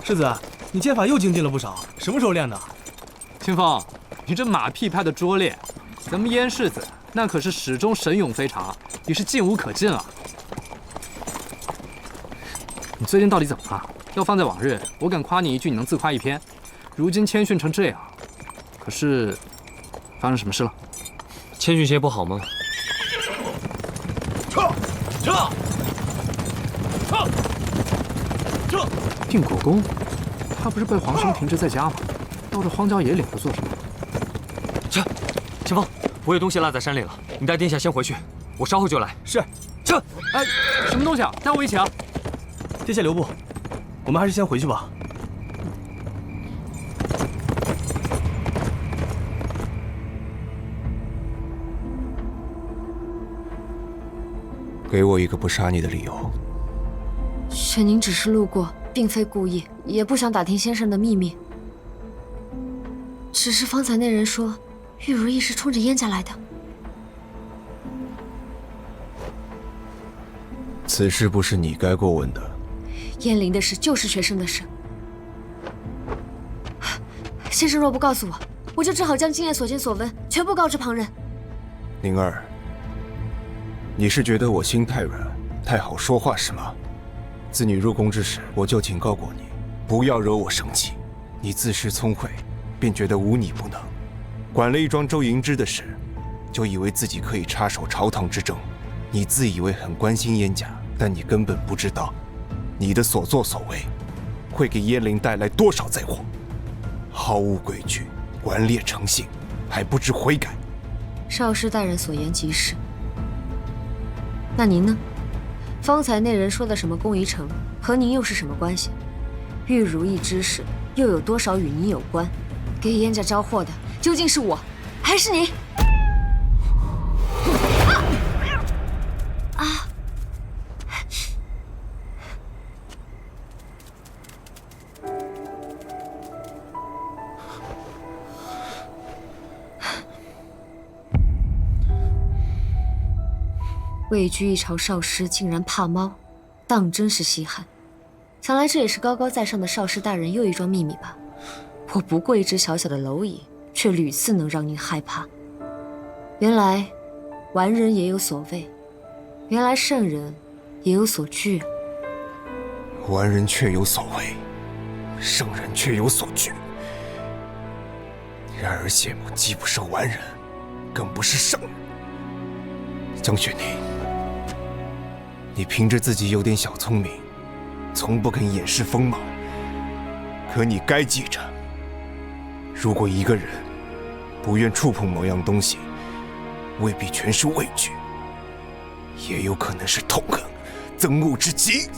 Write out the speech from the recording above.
世子，你剑法又精进了不少，什么时候练的？清风，你这马屁拍的拙劣，咱们燕世子那可是始终神勇非常，你是进无可进啊！你最近到底怎么了？要放在往日，我敢夸你一句，你能自夸一篇。如今谦逊成这样，可是发生什么事了？谦逊些不好吗？撤！定国公，他不是被皇兄停职在家吗？到这荒郊野岭的做什么？撤！清风，我有东西落在山里了，你带殿下先回去，我稍后就来。是。撤！哎，什么东西啊？带我一起啊！殿下留步，我们还是先回去吧。给我一个不杀你的理由。玄宁只是路过，并非故意，也不想打听先生的秘密。只是方才那人说，玉如意是冲着燕家来的。此事不是你该过问的。燕灵的事就是学生的事。先生若不告诉我，我就只好将今夜所见所闻全部告知旁人。宁儿，你是觉得我心太软，太好说话是吗？自你入宫之时，我就警告过你，不要惹我生气。你自恃聪慧，便觉得无你不能，管了一桩周迎之的事，就以为自己可以插手朝堂之政。你自以为很关心燕家，但你根本不知道，你的所作所为会给燕灵带来多少灾祸。毫无规矩，顽劣成性，还不知悔改。少师大人所言极是。那您呢？方才那人说的什么宫仪城，和您又是什么关系？玉如意之事又有多少与您有关？给燕家招祸的究竟是我，还是你？啊！位居一朝少师竟然怕猫，当真是稀罕。想来这也是高高在上的少师大人又一桩秘密吧？我不过一只小小的蝼蚁，却屡次能让您害怕。原来完人也有所畏，原来圣人也有所惧。完人确有所畏，圣人却有所惧。然而谢母既不是完人，更不是圣人。江雪宁，你凭着自己有点小聪明，从不肯掩饰锋芒。可你该记着，如果一个人不愿触碰某样东西，未必全是畏惧，也有可能是痛恨、憎恶之极。